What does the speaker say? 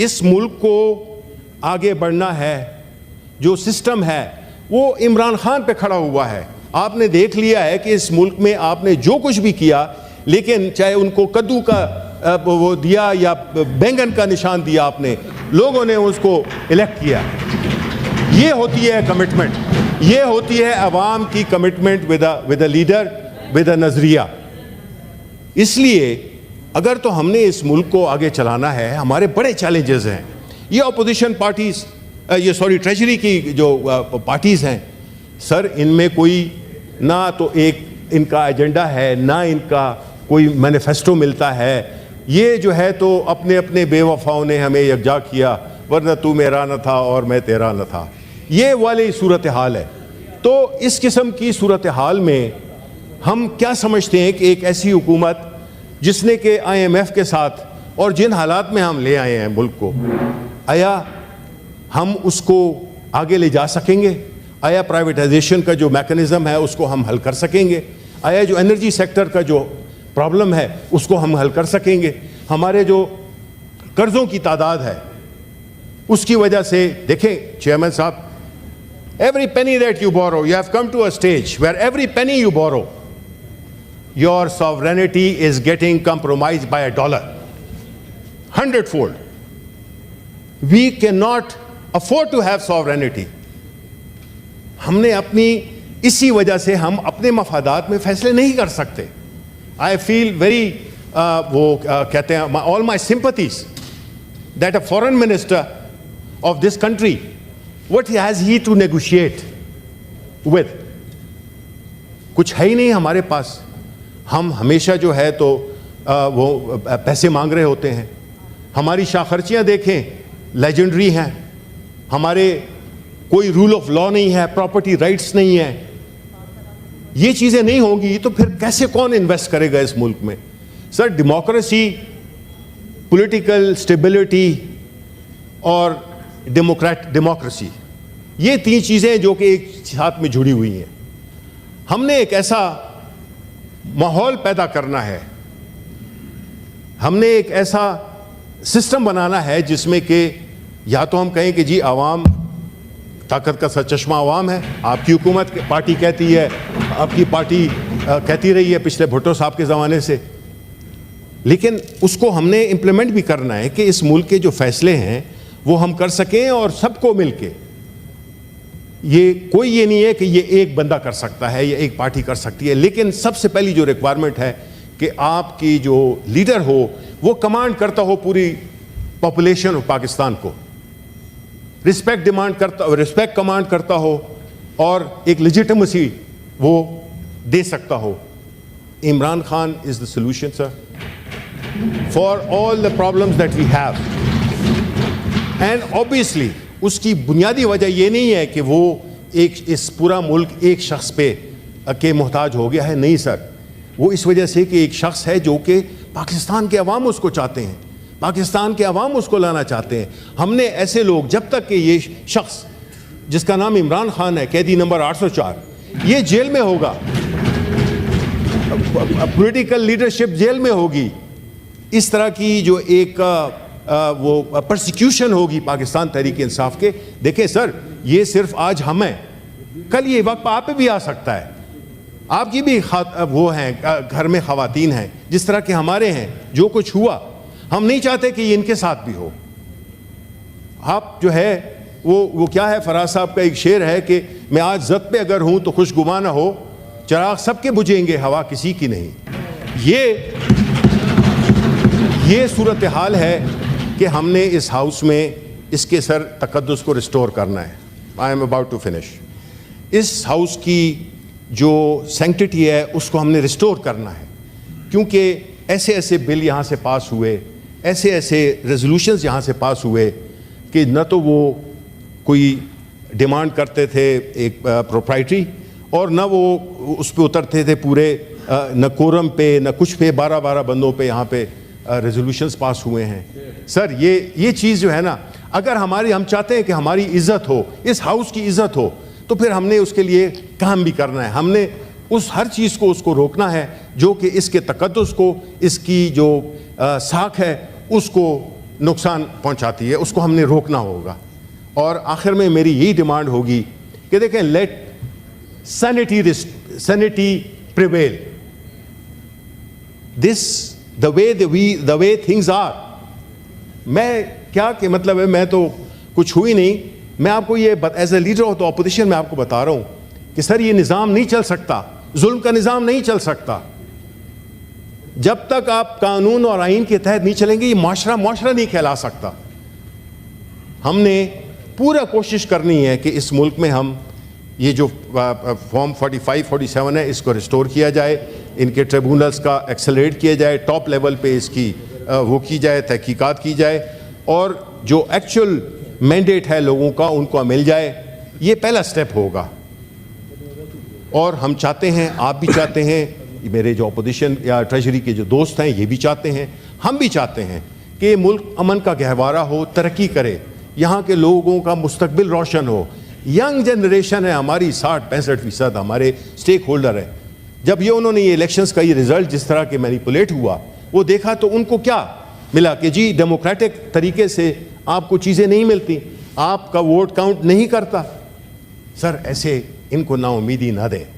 اس ملک کو آگے بڑھنا ہے, جو سسٹم ہے وہ عمران خان پہ کھڑا ہوا ہے. آپ نے دیکھ لیا ہے کہ اس ملک میں آپ نے جو کچھ بھی کیا, لیکن چاہے ان کو کدو کا وہ دیا یا بینگن کا نشان دیا, آپ نے, لوگوں نے اس کو الیکٹ کیا. یہ ہوتی ہے کمٹمنٹ, یہ ہوتی ہے عوام کی commitment with a leader, with a نظریہ. اس لیے اگر تو ہم نے اس ملک کو آگے چلانا ہے, ہمارے بڑے چیلنجز ہیں. یہ اپوزیشن پارٹیز, ٹریجری کی جو پارٹیز ہیں سر, ان میں کوئی نہ تو ایک ان کا ایجنڈا ہے, نہ ان کا کوئی مینیفیسٹو ملتا ہے. یہ جو ہے تو اپنے اپنے بے وفاؤں نے ہمیں یکجا کیا, ورنہ تو میرا نہ تھا اور میں تیرا نہ تھا, یہ والی صورتحال ہے. تو اس قسم کی صورتحال میں ہم کیا سمجھتے ہیں کہ ایک ایسی حکومت جس نے کہ IMF کے ساتھ اور جن حالات میں ہم لے آئے ہیں ملک کو, آیا ہم اس کو آگے لے جا سکیں گے؟ آیا پرائیویٹائزیشن کا جو میکنزم ہے اس کو ہم حل کر سکیں گے؟ آیا جو انرجی سیکٹر کا جو پرابلم ہے اس کو ہم حل کر سکیں گے؟ ہمارے جو قرضوں کی تعداد ہے اس کی وجہ سے دیکھیں چیئرمین صاحب, every penny that you borrow, you have come to a stage where every penny you borrow, your sovereignty is getting compromised by $1, 100-fold. We cannot afford to have sovereignty. ہم نے اپنی اسی وجہ سے ہم اپنے مفادات میں فیصلے نہیں کر سکتے. I feel very وہ کہتے ہیں all my sympathies that a foreign minister of this country, what has he to negotiate with? کچھ ہے ہی نہیں ہمارے پاس. ہم ہمیشہ جو ہے تو وہ پیسے مانگ رہے ہوتے ہیں. ہماری شاہ خرچیاں دیکھیں, لیجنڈری ہیں. ہمارے کوئی رول آف لا نہیں ہے, پراپرٹی رائٹس نہیں ہے. یہ چیزیں نہیں ہوں گی تو پھر کیسے کون انویسٹ کرے گا اس ملک میں؟ سر, ڈیموکریسی, پولیٹیکل اسٹیبلٹی اور ڈیموکریسی, یہ تین چیزیں جو کہ ایک ساتھ میں جڑی ہوئی ہیں. ہم نے ایک ایسا ماحول پیدا کرنا ہے, ہم نے ایک ایسا سسٹم بنانا ہے جس میں کہ یا تو ہم کہیں کہ جی عوام, طاقت کا سرچشمہ عوام ہے, آپ کی حکومت پارٹی کہتی ہے, آپ کی پارٹی کہتی رہی ہے پچھلے بھٹو صاحب کے زمانے سے, لیکن اس کو ہم نے امپلیمنٹ بھی کرنا ہے کہ اس ملک کے جو فیصلے ہیں وہ ہم کر سکیں اور سب کو مل کے. یہ کوئی یہ نہیں ہے کہ یہ ایک بندہ کر سکتا ہے یا ایک پارٹی کر سکتی ہے, لیکن سب سے پہلی جو ریکوائرمنٹ ہے کہ آپ کی جو لیڈر ہو وہ کمانڈ کرتا ہو پوری پاپولیشن آف پاکستان کو, رسپیکٹ کمانڈ کرتا ہو اور ایک لیجیٹمیسی وہ دے سکتا ہو. Imran Khan is the solution sir for all the problems that we have. And obviously اس کی بنیادی وجہ یہ نہیں ہے کہ وہ اس پورا ملک ایک شخص پہ کے محتاج ہو گیا ہے, نہیں سر. وہ اس وجہ سے کہ ایک شخص ہے جو کہ پاکستان کے عوام اس کو چاہتے ہیں, پاکستان کے عوام اس کو لانا چاہتے ہیں. ہم نے ایسے لوگ, جب تک کہ یہ شخص جس کا نام عمران خان ہے, قیدی نمبر 804, یہ جیل میں ہوگا, پولیٹیکل لیڈرشپ جیل میں ہوگی, اس طرح کی جو ایک وہ پرسیکیوشن ہوگی پاکستان تحریک انصاف کے. دیکھیں سر, یہ صرف آج ہم ہیں, کل یہ وقت آپ پہ بھی آ سکتا ہے. آپ کی بھی وہ ہیں گھر میں خواتین ہیں جس طرح کے ہمارے ہیں. جو کچھ ہوا ہم نہیں چاہتے کہ یہ ان کے ساتھ بھی ہو. آپ جو ہے وہ کیا ہے, فراز صاحب کا ایک شعر ہے کہ میں آج زد پہ اگر ہوں تو خوشگواں نہ ہو, چراغ سب کے بجھیں گے ہوا کسی کی نہیں. یہ صورتحال ہے کہ ہم نے اس ہاؤس میں اس کے سر تقدس کو ریسٹور کرنا ہے. I am about to finish. اس ہاؤس کی جو سینکٹیٹی ہے اس کو ہم نے ریسٹور کرنا ہے, کیونکہ ایسے ایسے بل یہاں سے پاس ہوئے, ایسے ایسے ریزولوشنز یہاں سے پاس ہوئے کہ نہ تو وہ کوئی ڈیمانڈ کرتے تھے ایک پروپرائٹری, اور نہ وہ اس پہ اترتے تھے پورے, نہ کورم پہ نہ کچھ پہ, 12 بندوں پہ یہاں پہ ریزولوشنز پاس ہوئے ہیں. سر یہ چیز جو ہے نا, اگر ہم چاہتے ہیں کہ ہماری عزت ہو, اس ہاؤس کی عزت ہو, تو پھر ہم نے اس کے لیے کام بھی کرنا ہے. ہم نے ہر چیز کو اس کو روکنا ہے جو کہ اس کے تقدس کو, اس کی جو ساکھ ہے اس کو نقصان پہنچاتی ہے, اس کو ہم نے روکنا ہوگا. اور آخر میں میری یہی ڈیمانڈ ہوگی کہ دیکھیں, let sanity prevail. This the way things are. میں کیا کہ مطلب ہے, میں تو کچھ ہوئی نہیں, میں آپ کو یہ as a leader of the opposition میں آپ کو بتا رہا ہوں کہ سر یہ نظام نہیں چل سکتا, ظلم کا نظام نہیں چل سکتا. جب تک آپ قانون اور آئین کے تحت نہیں چلیں گے, یہ معاشرہ نہیں کہلا سکتا. ہم نے پورا کوشش کرنی ہے کہ اس ملک میں ہم یہ جو فارم 45 47 ہے اس کو ریسٹور کیا جائے, ان کے ٹریبونلز کا ایکسلریٹ کیا جائے, ٹاپ لیول پہ اس کی وہ کی جائے, تحقیقات کی جائے, اور جو ایکچوئل مینڈیٹ ہے لوگوں کا ان کو مل جائے. یہ پہلا سٹیپ ہوگا. اور ہم چاہتے ہیں, آپ بھی چاہتے ہیں, میرے جو اپوزیشن یا ٹریجری کے جو دوست ہیں یہ بھی چاہتے ہیں, ہم بھی چاہتے ہیں کہ ملک امن کا گہوارہ ہو, ترقی کرے, یہاں کے لوگوں کا مستقبل روشن ہو. ینگ جنریشن ہے ہماری, 60-65% ہمارے سٹیک ہولڈر ہے. جب یہ انہوں نے یہ الیکشنز کا یہ رزلٹ جس طرح کے مینیپولیٹ ہوا وہ دیکھا تو ان کو کیا ملا کہ جی ڈیموکریٹک طریقے سے آپ کو چیزیں نہیں ملتی, آپ کا ووٹ کاؤنٹ نہیں کرتا. سر ایسے ان کو نا امیدی نہ دیں.